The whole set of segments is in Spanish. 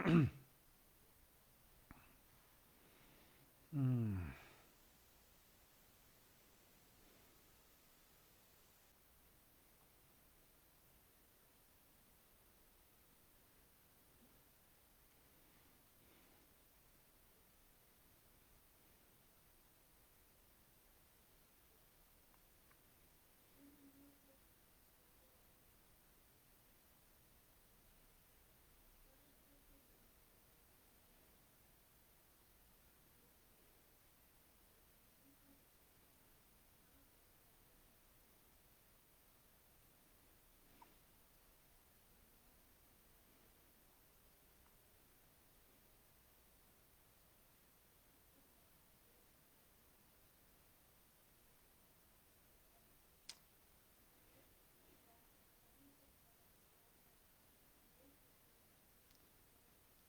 Mm.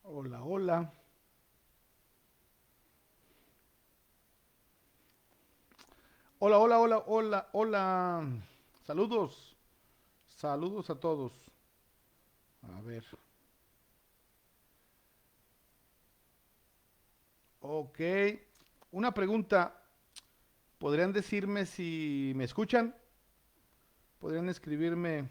Hola, hola. Hola, hola, hola, hola, hola. Saludos. Saludos a todos. A ver. Ok. Una pregunta. ¿Podrían decirme si me escuchan? ¿Podrían escribirme?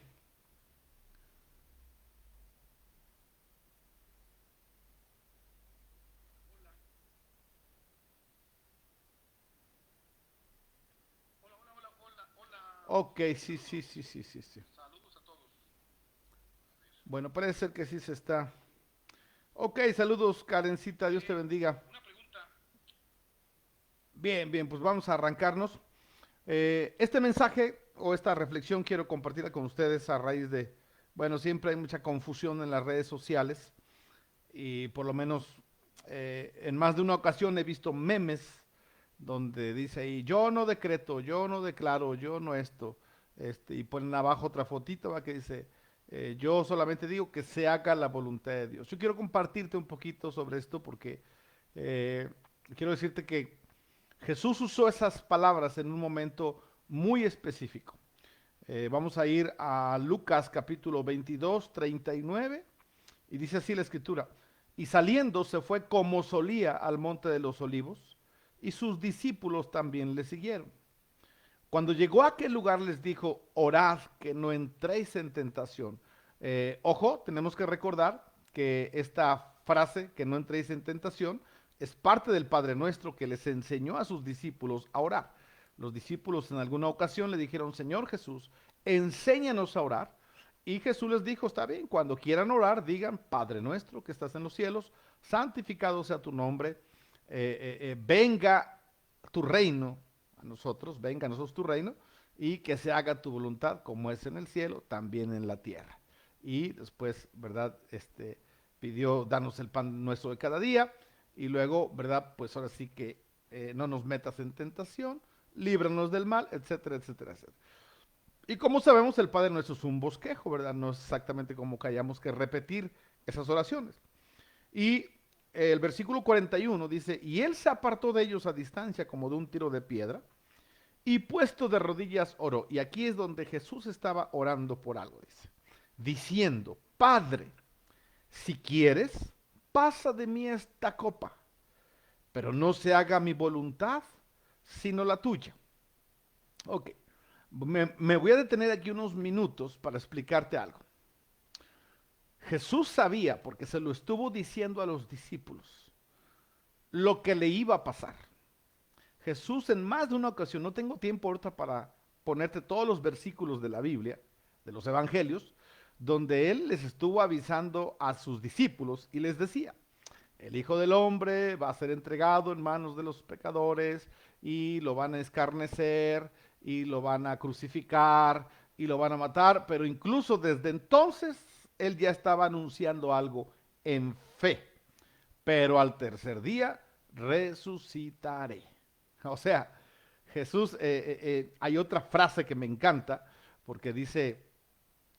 Ok, sí, sí, sí, sí, sí, sí. Bueno, parece ser que sí se está. Ok, saludos, Karencita. Dios te bendiga. Bien, bien, pues vamos a arrancarnos. Este mensaje o esta reflexión quiero compartirla con ustedes a raíz de, bueno, siempre hay mucha confusión en las redes sociales y por lo menos en más de una ocasión he visto memes donde dice ahí, yo no decreto, yo no declaro, yo no esto, y ponen abajo otra fotito ¿va? Que dice, yo solamente digo que se haga la voluntad de Dios. Yo quiero compartirte un poquito sobre esto porque eh, quiero decirte que Jesús usó esas palabras en un momento muy específico. Vamos a ir a Lucas capítulo 22, 39, y dice así la escritura. Y saliendo se fue como solía al monte de los olivos, y sus discípulos también le siguieron. Cuando llegó a aquel lugar les dijo, orad que no entréis en tentación. Ojo, tenemos que recordar que esta frase, que no entréis en tentación, es parte del Padre Nuestro que les enseñó a sus discípulos a orar. Los discípulos en alguna ocasión le dijeron, Señor Jesús, enséñanos a orar. Y Jesús les dijo, está bien, cuando quieran orar, digan, Padre Nuestro que estás en los cielos, santificado sea tu nombre, venga tu reino, a nosotros, venga a nosotros tu reino, y que se haga tu voluntad como es en el cielo, también en la tierra. Y después, ¿verdad? Pidió darnos el pan nuestro de cada día, y luego, ¿verdad? Pues ahora sí que no nos metas en tentación, líbranos del mal, etcétera, etcétera, etcétera. Y como sabemos, el Padre Nuestro es un bosquejo, ¿verdad? No es exactamente como que hayamos que repetir esas oraciones. Y el versículo 41 dice, y él se apartó de ellos a distancia como de un tiro de piedra, y puesto de rodillas oró. Y aquí es donde Jesús estaba orando por algo, dice. Diciendo, Padre, si quieres, pasa de mí esta copa, pero no se haga mi voluntad, sino la tuya. Ok, me voy a detener aquí unos minutos para explicarte algo. Jesús sabía, porque se lo estuvo diciendo a los discípulos, lo que le iba a pasar. Jesús en más de una ocasión, no tengo tiempo ahorita para ponerte todos los versículos de la Biblia, de los evangelios, donde él les estuvo avisando a sus discípulos y les decía, el Hijo del Hombre va a ser entregado en manos de los pecadores y lo van a escarnecer y lo van a crucificar y lo van a matar, pero incluso desde entonces él ya estaba anunciando algo en fe, pero al tercer día resucitaré. O sea, Jesús, hay otra frase que me encanta, porque dice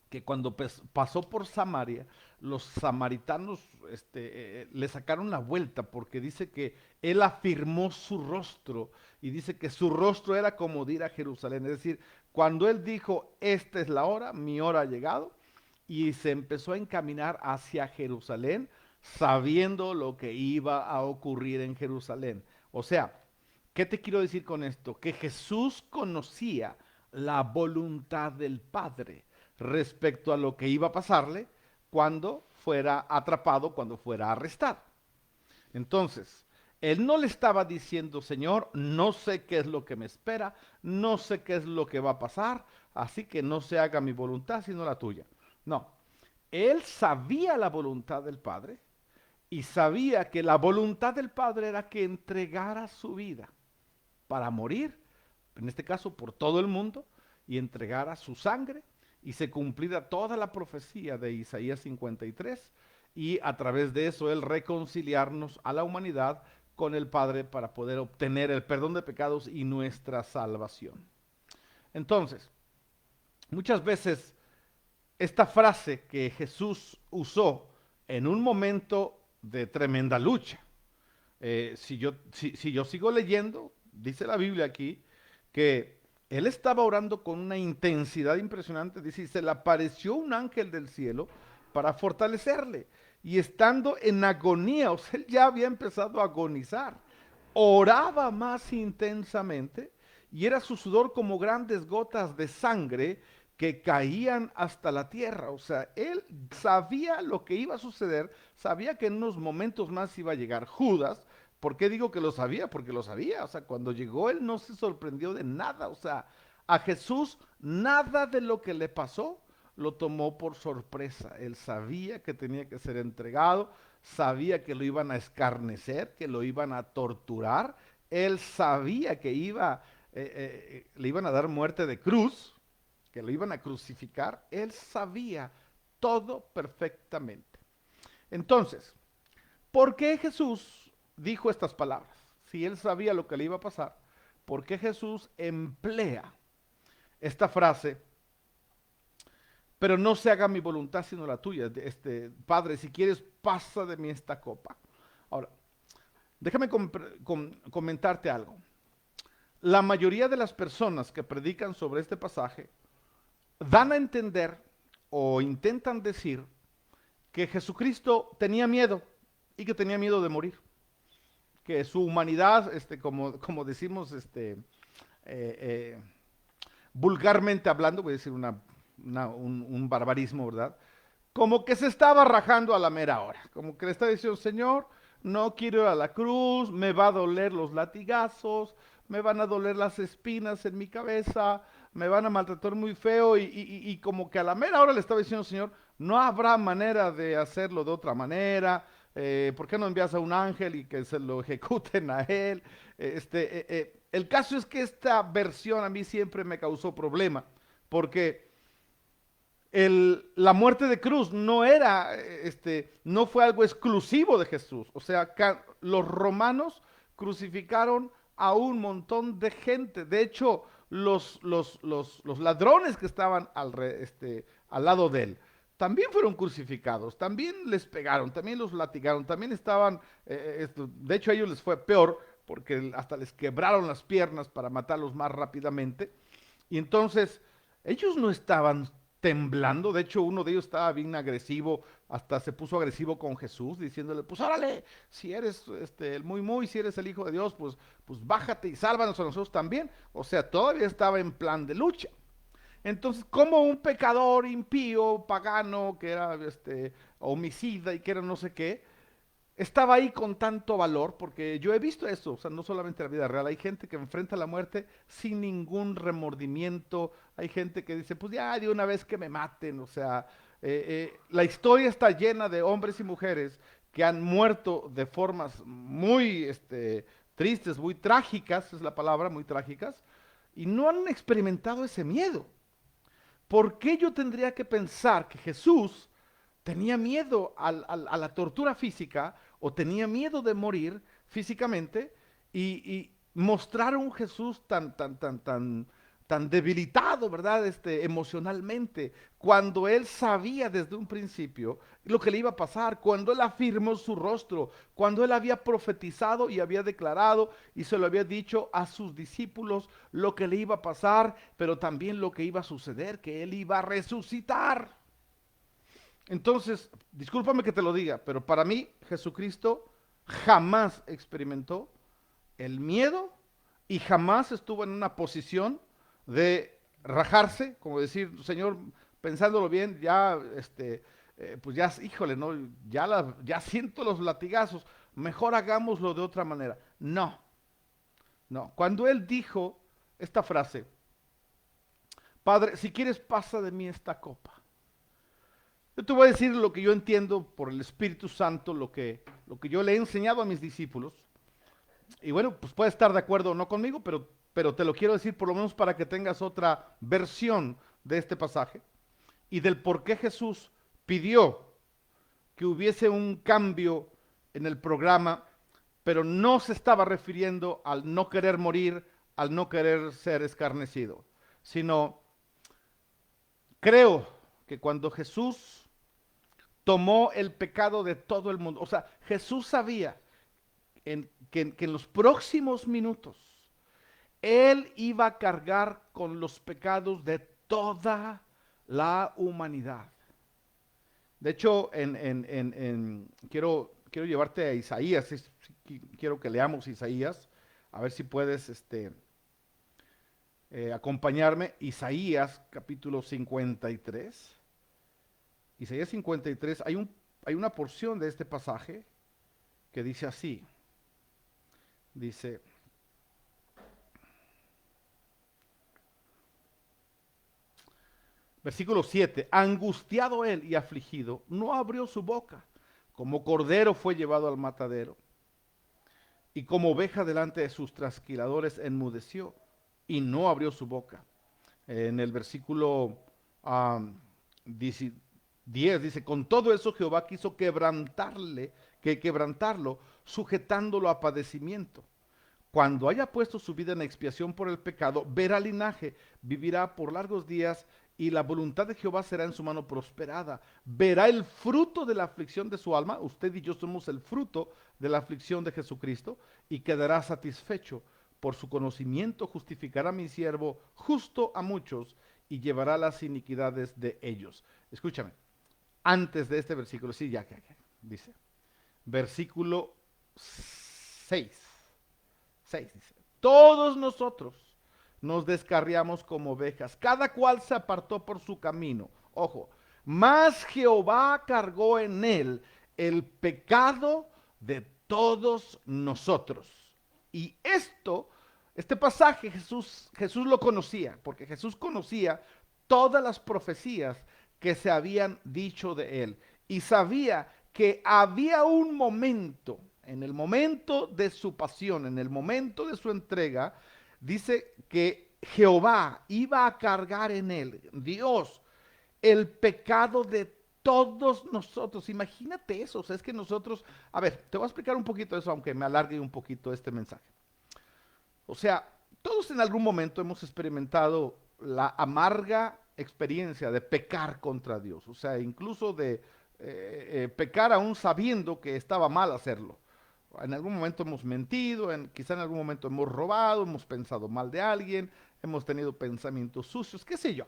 que cuando pasó por Samaria, los samaritanos le sacaron la vuelta, porque dice que él afirmó su rostro, y dice que su rostro era como de ir a Jerusalén. Es decir, cuando él dijo, esta es la hora, mi hora ha llegado, y se empezó a encaminar hacia Jerusalén, sabiendo lo que iba a ocurrir en Jerusalén. O sea, ¿qué te quiero decir con esto? Que Jesús conocía la voluntad del Padre respecto a lo que iba a pasarle cuando fuera atrapado, cuando fuera arrestado. Entonces, él no le estaba diciendo, Señor, no sé qué es lo que me espera, no sé qué es lo que va a pasar, así que no se haga mi voluntad sino la tuya. No, él sabía la voluntad del Padre y sabía que la voluntad del Padre era que entregara su vida para morir, en este caso por todo el mundo, y entregara su sangre y se cumpliera toda la profecía de Isaías 53 y a través de eso él reconciliarnos a la humanidad con el Padre para poder obtener el perdón de pecados y nuestra salvación. Entonces, muchas veces esta frase que Jesús usó en un momento de tremenda lucha, si yo sigo leyendo, dice la Biblia aquí, que él estaba orando con una intensidad impresionante, dice, y se le apareció un ángel del cielo para fortalecerle. Y estando en agonía, o sea, él ya había empezado a agonizar, oraba más intensamente y era su sudor como grandes gotas de sangre que caían hasta la tierra. O sea, él sabía lo que iba a suceder, sabía que en unos momentos más iba a llegar Judas. ¿Por qué digo que lo sabía? Porque lo sabía. O sea, cuando llegó él no se sorprendió de nada. O sea, a Jesús nada de lo que le pasó lo tomó por sorpresa. Él sabía que tenía que ser entregado, sabía que lo iban a escarnecer, que lo iban a torturar. Él sabía que le iban a dar muerte de cruz, que lo iban a crucificar. Él sabía todo perfectamente. Entonces, ¿por qué Jesús dijo estas palabras? Si él sabía lo que le iba a pasar, ¿por qué Jesús emplea esta frase? Pero no se haga mi voluntad sino la tuya. Padre, si quieres, pasa de mí esta copa. Ahora, déjame comentarte algo. La mayoría de las personas que predican sobre este pasaje dan a entender o intentan decir que Jesucristo tenía miedo y que tenía miedo de morir. Que su humanidad, como decimos, eh, vulgarmente hablando, voy a decir un barbarismo, ¿verdad? Como que se estaba rajando a la mera hora, como que le está diciendo, Señor, no quiero ir a la cruz, me va a doler los latigazos, me van a doler las espinas en mi cabeza, me van a maltratar muy feo y como que a la mera hora le estaba diciendo, Señor, no habrá manera de hacerlo de otra manera, ¿por qué no envías a un ángel y que se lo ejecuten a él? El caso es que esta versión a mí siempre me causó problema, porque la muerte de cruz no fue algo exclusivo de Jesús. O sea, los romanos crucificaron a un montón de gente. De hecho, los ladrones que estaban al lado de él también fueron crucificados, también les pegaron, también los latigaron, también estaban, de hecho a ellos les fue peor porque hasta les quebraron las piernas para matarlos más rápidamente. Y entonces ellos no estaban temblando, de hecho uno de ellos estaba bien agresivo, hasta se puso agresivo con Jesús, diciéndole, pues órale, si eres el muy, si eres el Hijo de Dios, pues bájate y sálvanos a nosotros también. O sea, todavía estaba en plan de lucha. Entonces, como un pecador impío, pagano, que era homicida y que era no sé qué, estaba ahí con tanto valor, porque yo he visto eso, o sea, no solamente en la vida real, hay gente que enfrenta la muerte sin ningún remordimiento, hay gente que dice, pues ya de una vez que me maten, o sea, la historia está llena de hombres y mujeres que han muerto de formas muy tristes, muy trágicas, es la palabra, muy trágicas, y no han experimentado ese miedo. ¿Por qué yo tendría que pensar que Jesús tenía miedo a la tortura física o tenía miedo de morir físicamente y mostrar un Jesús tan debilitado, ¿verdad? Emocionalmente, cuando él sabía desde un principio lo que le iba a pasar, cuando él afirmó su rostro, cuando él había profetizado y había declarado y se lo había dicho a sus discípulos lo que le iba a pasar, pero también lo que iba a suceder, que él iba a resucitar. Entonces, discúlpame que te lo diga, pero para mí Jesucristo jamás experimentó el miedo y jamás estuvo en una posición de rajarse, como decir, Señor, pensándolo bien, ya, pues ya, híjole, ¿no? Ya siento los latigazos, mejor hagámoslo de otra manera. No, no. Cuando él dijo esta frase, Padre, si quieres pasa de mí esta copa. Yo te voy a decir lo que yo entiendo por el Espíritu Santo, lo que yo le he enseñado a mis discípulos. Y bueno, pues puedes estar de acuerdo o no conmigo, pero te lo quiero decir por lo menos para que tengas otra versión de este pasaje y del por qué Jesús pidió que hubiese un cambio en el programa, pero no se estaba refiriendo al no querer morir, al no querer ser escarnecido, sino creo que cuando Jesús tomó el pecado de todo el mundo, o sea, Jesús sabía que en los próximos minutos Él iba a cargar con los pecados de toda la humanidad. De hecho, quiero llevarte a Isaías, quiero que leamos Isaías, a ver si puedes acompañarme. Isaías capítulo 53. Isaías 53, hay una porción de este pasaje que dice así. Dice, versículo 7, angustiado él y afligido, no abrió su boca, como cordero fue llevado al matadero, y como oveja delante de sus trasquiladores enmudeció, y no abrió su boca. En el versículo 10 dice, con todo eso Jehová quiso quebrantarlo, sujetándolo a padecimiento. Cuando haya puesto su vida en expiación por el pecado, verá linaje, vivirá por largos días y la voluntad de Jehová será en su mano prosperada. Verá el fruto de la aflicción de su alma, usted y yo somos el fruto de la aflicción de Jesucristo, y quedará satisfecho. Por su conocimiento justificará a mi siervo justo a muchos y llevará las iniquidades de ellos. Escúchame, antes de este versículo, sí, ya, dice, versículo 6. 6 dice, todos nosotros nos descarriamos como ovejas, cada cual se apartó por su camino. Ojo, mas Jehová cargó en él el pecado de todos nosotros. Y este pasaje Jesús lo conocía, porque Jesús conocía todas las profecías que se habían dicho de él. Y sabía que había un momento, en el momento de su pasión, en el momento de su entrega, dice que Jehová iba a cargar en él, Dios, el pecado de todos nosotros. Imagínate eso, o sea, es que nosotros, a ver, te voy a explicar un poquito eso, aunque me alargue un poquito este mensaje. O sea, todos en algún momento hemos experimentado la amarga experiencia de pecar contra Dios, o sea, incluso de pecar aún sabiendo que estaba mal hacerlo. En algún momento hemos mentido, quizá en algún momento hemos robado, hemos pensado mal de alguien, hemos tenido pensamientos sucios, qué sé yo.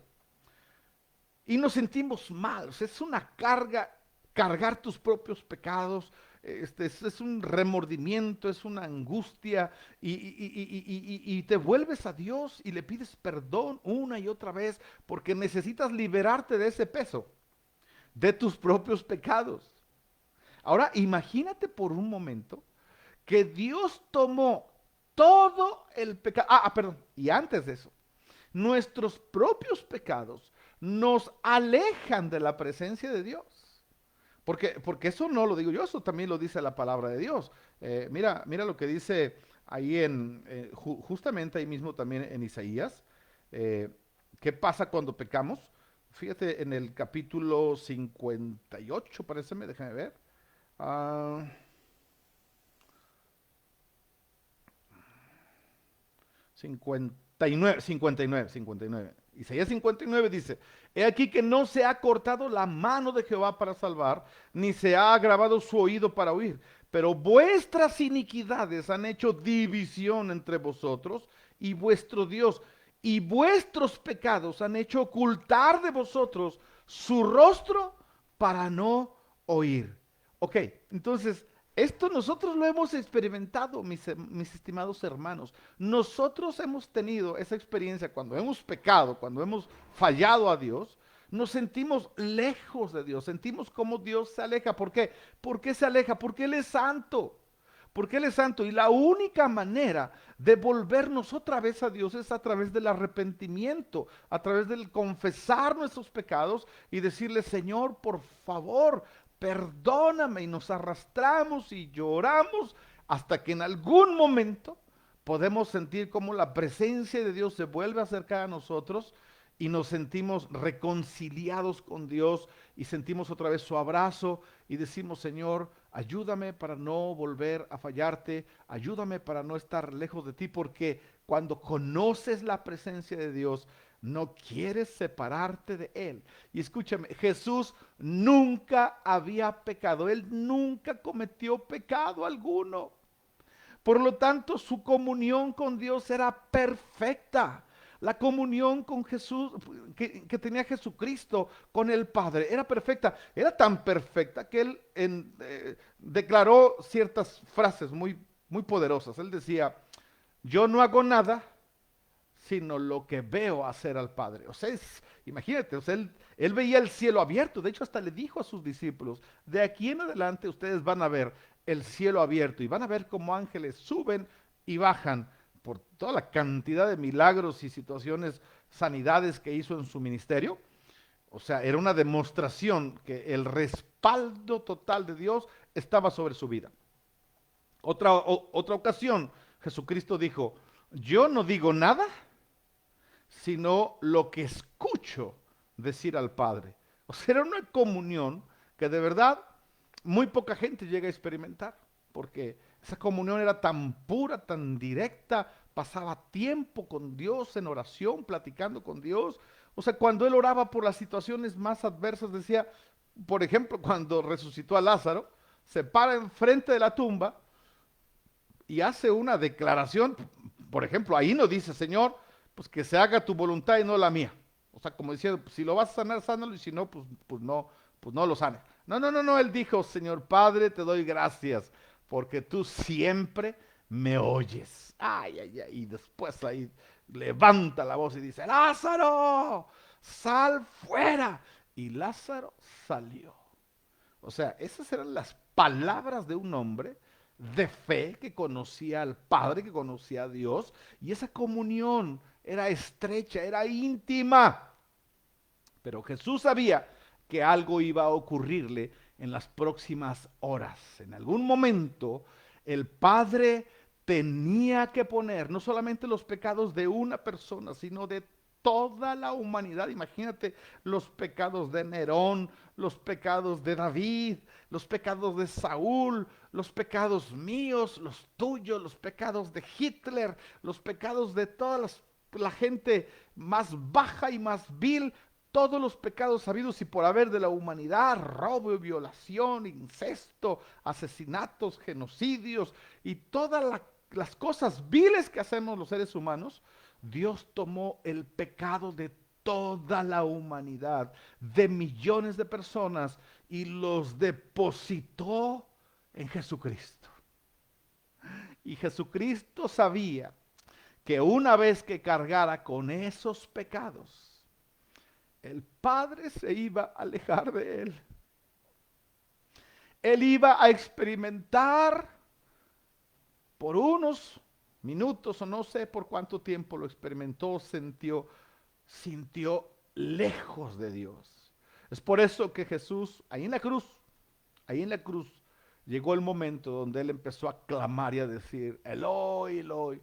Y nos sentimos mal, o sea, es una carga, cargar tus propios pecados, es un remordimiento, es una angustia, y te vuelves a Dios y le pides perdón una y otra vez, porque necesitas liberarte de ese peso, de tus propios pecados. Ahora, imagínate por un momento que Dios tomó todo el pecado. Perdón, y antes de eso, nuestros propios pecados nos alejan de la presencia de Dios. Porque eso no lo digo yo, eso también lo dice la palabra de Dios. Mira lo que dice ahí justamente ahí mismo también en Isaías. ¿Qué pasa cuando pecamos? Fíjate en el capítulo 58, paréceme, déjame ver. 59. Isaías 59 dice, he aquí que no se ha cortado la mano de Jehová para salvar, ni se ha agravado su oído para oír, pero vuestras iniquidades han hecho división entre vosotros y vuestro Dios, y vuestros pecados han hecho ocultar de vosotros su rostro para no oír. Ok, entonces, esto nosotros lo hemos experimentado, mis estimados hermanos. Nosotros hemos tenido esa experiencia cuando hemos pecado, cuando hemos fallado a Dios. Nos sentimos lejos de Dios, sentimos como Dios se aleja. ¿Por qué? ¿Por qué se aleja? Porque Él es santo. Porque Él es santo y la única manera de volvernos otra vez a Dios es a través del arrepentimiento, a través del confesar nuestros pecados y decirle, Señor, por favor, perdóname. Y nos arrastramos y lloramos hasta que en algún momento podemos sentir como la presencia de Dios se vuelve a acercar a nosotros y nos sentimos reconciliados con Dios y sentimos otra vez su abrazo y decimos, Señor, ayúdame para no volver a fallarte, ayúdame para no estar lejos de ti, porque cuando conoces la presencia de Dios, no quieres separarte de Él. Y escúchame, Jesús nunca había pecado, Él nunca cometió pecado alguno. Por lo tanto, su comunión con Dios era perfecta. La comunión con Jesús, que tenía Jesucristo con el Padre, era perfecta. Era tan perfecta que él declaró ciertas frases muy poderosas. Él decía, yo no hago nada sino lo que veo hacer al Padre. O sea, imagínate, o sea, él veía el cielo abierto. De hecho, hasta le dijo a sus discípulos, de aquí en adelante ustedes van a ver el cielo abierto y van a ver cómo ángeles suben y bajan por toda la cantidad de milagros y situaciones, sanidades que hizo en su ministerio. O sea, era una demostración que el respaldo total de Dios estaba sobre su vida. Otra ocasión, Jesucristo dijo, yo no digo nada sino lo que escucho decir al Padre. O sea, era una comunión que de verdad muy poca gente llega a experimentar, porque esa comunión era tan pura, tan directa, pasaba tiempo con Dios en oración, platicando con Dios. O sea, cuando él oraba por las situaciones más adversas, decía, por ejemplo, cuando resucitó a Lázaro, se para enfrente de la tumba y hace una declaración, por ejemplo, ahí no dice, Señor, pues que se haga tu voluntad y no la mía. O sea, como diciendo, si lo vas a sanar, sánalo, y si no, pues no lo sane. No, no, no, no, él dijo, Señor Padre, te doy gracias, porque tú siempre me oyes. Ay, ay, ay, y después ahí levanta la voz y dice, Lázaro, sal fuera. Y Lázaro salió. O sea, esas eran las palabras de un hombre de fe que conocía al Padre, que conocía a Dios, y esa comunión era estrecha, era íntima. Pero Jesús sabía que algo iba a ocurrirle en las próximas horas. En algún momento el Padre tenía que poner no solamente los pecados de una persona, sino de toda la humanidad. Imagínate los pecados de Nerón, los pecados de David, los pecados de Saúl, los pecados míos, los tuyos, los pecados de Hitler, los pecados de la gente más baja y más vil, todos los pecados habidos y por haber de la humanidad, robo, violación, incesto, asesinatos, genocidios y todas las cosas viles que hacemos los seres humanos, Dios tomó el pecado de toda la humanidad, de millones de personas, y los depositó en Jesucristo. Y Jesucristo sabía que una vez que cargara con esos pecados, el Padre se iba a alejar de él. Él iba a experimentar por unos minutos o no sé por cuánto tiempo lo experimentó, sintió lejos de Dios. Es por eso que Jesús, ahí en la cruz, llegó el momento donde él empezó a clamar y a decir, Eloi, Eloi,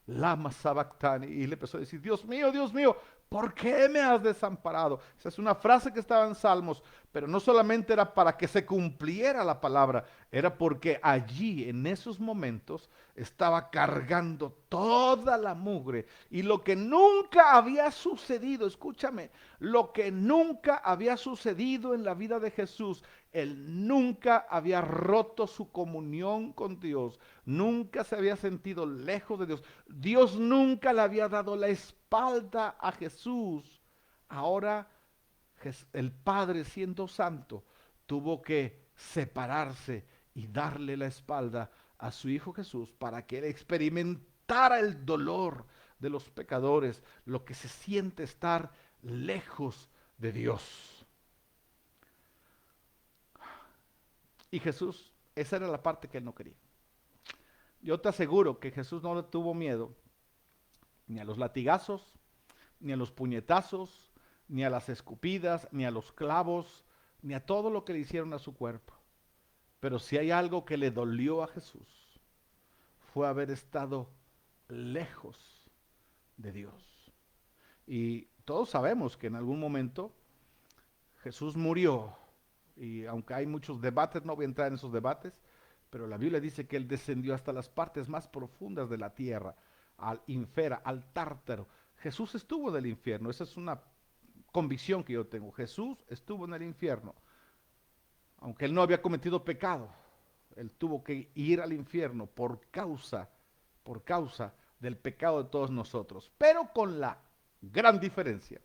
lama sabactani, y le empezó a decir, Dios mío, ¿por qué me has desamparado? Esa es una frase que estaba en Salmos, pero no solamente era para que se cumpliera la palabra, era porque allí, en esos momentos, estaba cargando toda la mugre. Y lo que nunca había sucedido, escúchame, lo que nunca había sucedido en la vida de Jesús, él nunca había roto su comunión con Dios, nunca se había sentido lejos de Dios. Dios nunca le había dado la espalda a Jesús. Ahora El Padre, siendo santo, tuvo que separarse y darle la espalda a su Hijo Jesús para que él experimentara el dolor de los pecadores, lo que se siente estar lejos de Dios. Y Jesús, esa era la parte que él no quería. Yo te aseguro que Jesús no le tuvo miedo ni a los latigazos, ni a los puñetazos, ni a las escupidas, ni a los clavos, ni a todo lo que le hicieron a su cuerpo. Pero si hay algo que le dolió a Jesús, fue haber estado lejos de Dios. Y todos sabemos que en algún momento Jesús murió, y aunque hay muchos debates, no voy a entrar en esos debates, pero la Biblia dice que él descendió hasta las partes más profundas de la tierra, al infierno, al tártaro. Jesús estuvo en el infierno, esa es una convicción que yo tengo. Jesús estuvo en el infierno, aunque él no había cometido pecado, él tuvo que ir al infierno por causa del pecado de todos nosotros, pero con la gran diferencia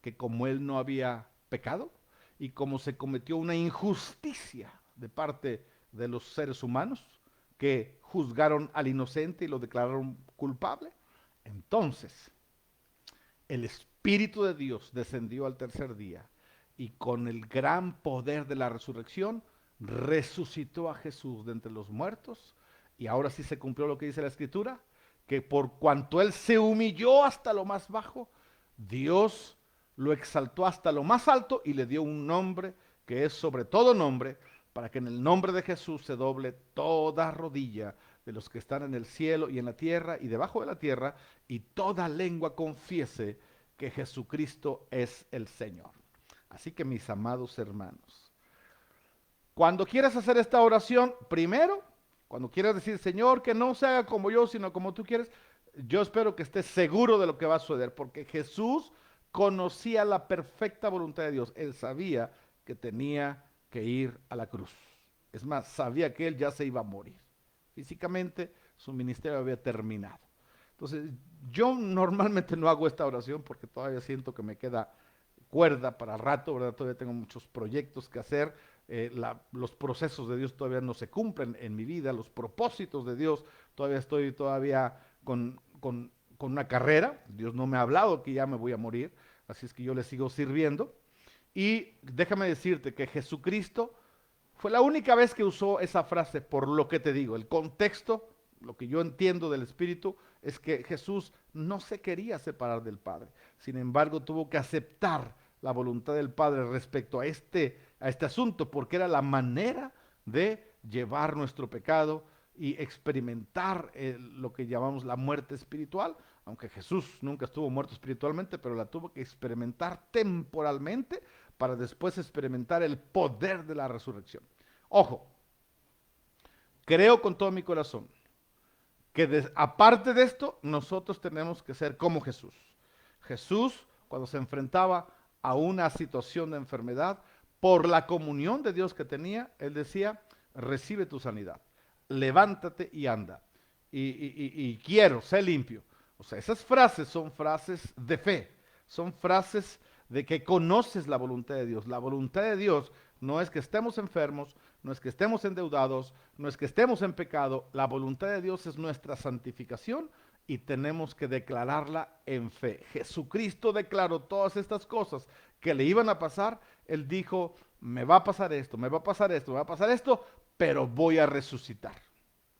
que como él no había pecado y como se cometió una injusticia de parte de los seres humanos que juzgaron al inocente y lo declararon culpable, entonces el Espíritu de Dios descendió al tercer día y con el gran poder de la resurrección resucitó a Jesús de entre los muertos. Y ahora sí se cumplió lo que dice la Escritura, que por cuanto él se humilló hasta lo más bajo, Dios lo exaltó hasta lo más alto y le dio un nombre que es sobre todo nombre, para que en el nombre de Jesús se doble toda rodilla de los que están en el cielo y en la tierra y debajo de la tierra, y toda lengua confiese que Jesucristo es el Señor. Así que mis amados hermanos, cuando quieras hacer esta oración, primero, cuando quieras decir, Señor, que no se haga como yo, sino como tú quieres, yo espero que estés seguro de lo que va a suceder, porque Jesús conocía la perfecta voluntad de Dios. Él sabía que tenía que ir a la cruz. Es más, sabía que él ya se iba a morir. Físicamente, su ministerio había terminado. Entonces, yo normalmente no hago esta oración porque todavía siento que me queda cuerda para rato, ¿verdad? Todavía tengo muchos proyectos que hacer, los procesos de Dios todavía no se cumplen en mi vida, los propósitos de Dios, todavía estoy con una carrera, Dios no me ha hablado que ya me voy a morir, así es que yo le sigo sirviendo. Y déjame decirte que Jesucristo fue la única vez que usó esa frase, por lo que te digo, el contexto, lo que yo entiendo del Espíritu, es que Jesús no se quería separar del Padre. Sin embargo, tuvo que aceptar la voluntad del Padre respecto a este asunto, porque era la manera de llevar nuestro pecado y experimentar lo que llamamos la muerte espiritual, aunque Jesús nunca estuvo muerto espiritualmente, pero la tuvo que experimentar temporalmente para después experimentar el poder de la resurrección. Ojo, creo con todo mi corazón que aparte de esto, nosotros tenemos que ser como Jesús. Jesús, cuando se enfrentaba a una situación de enfermedad, por la comunión de Dios que tenía, él decía, recibe tu sanidad, levántate y anda, y quiero, sé limpio. O sea, esas frases son frases de fe, son frases de que conoces la voluntad de Dios. La voluntad de Dios no es que estemos enfermos, no es que estemos endeudados, no es que estemos en pecado. La voluntad de Dios es nuestra santificación y tenemos que declararla en fe. Jesucristo declaró todas estas cosas que le iban a pasar. Él dijo, me va a pasar esto, me va a pasar esto, me va a pasar esto, pero voy a resucitar.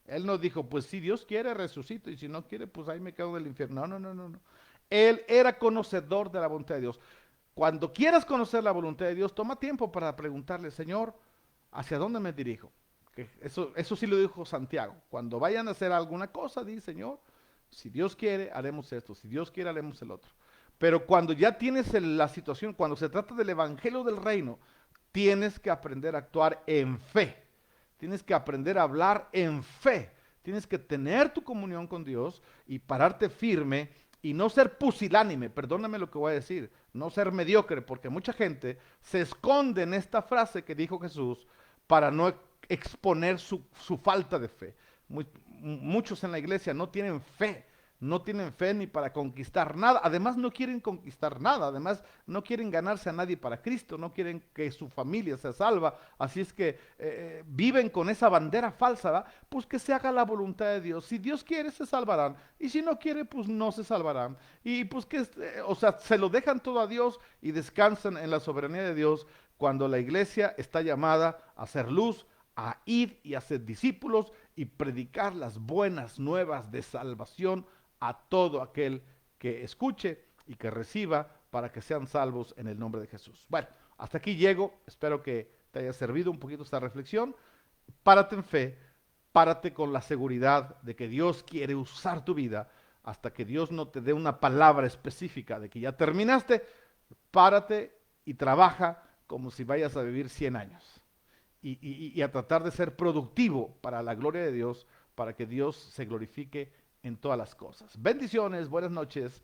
Él no dijo, pues si Dios quiere, resucito, y si no quiere, pues ahí me quedo en el infierno. No, no, no, no. Él era conocedor de la voluntad de Dios. Cuando quieras conocer la voluntad de Dios, toma tiempo para preguntarle, Señor, ¿hacia dónde me dirijo? Que eso sí lo dijo Santiago. Cuando vayan a hacer alguna cosa, di, Señor, si Dios quiere, haremos esto. Si Dios quiere, haremos el otro. Pero cuando ya tienes la situación, cuando se trata del evangelio del reino, tienes que aprender a actuar en fe. Tienes que aprender a hablar en fe. Tienes que tener tu comunión con Dios y pararte firme y no ser pusilánime, perdóname lo que voy a decir, no ser mediocre, porque mucha gente se esconde en esta frase que dijo Jesús para no exponer su falta de fe. Muchos en la iglesia no tienen fe, no tienen fe ni para conquistar nada, además no quieren conquistar nada, además no quieren ganarse a nadie para Cristo, no quieren que su familia sea salva, así es que viven con esa bandera falsa, ¿va? Pues que se haga la voluntad de Dios. Si Dios quiere, se salvarán, y si no quiere, pues no se salvarán. Y pues que, o sea, se lo dejan todo a Dios y descansan en la soberanía de Dios cuando la iglesia está llamada a hacer luz, a ir y hacer discípulos y predicar las buenas nuevas de salvación a todo aquel que escuche y que reciba para que sean salvos en el nombre de Jesús. Bueno, hasta aquí llego. Espero que te haya servido un poquito esta reflexión. Párate en fe, párate con la seguridad de que Dios quiere usar tu vida hasta que Dios no te dé una palabra específica de que ya terminaste. Párate y trabaja como si vayas a vivir 100 años y a tratar de ser productivo para la gloria de Dios, para que Dios se glorifique en todas las cosas. Bendiciones, buenas noches.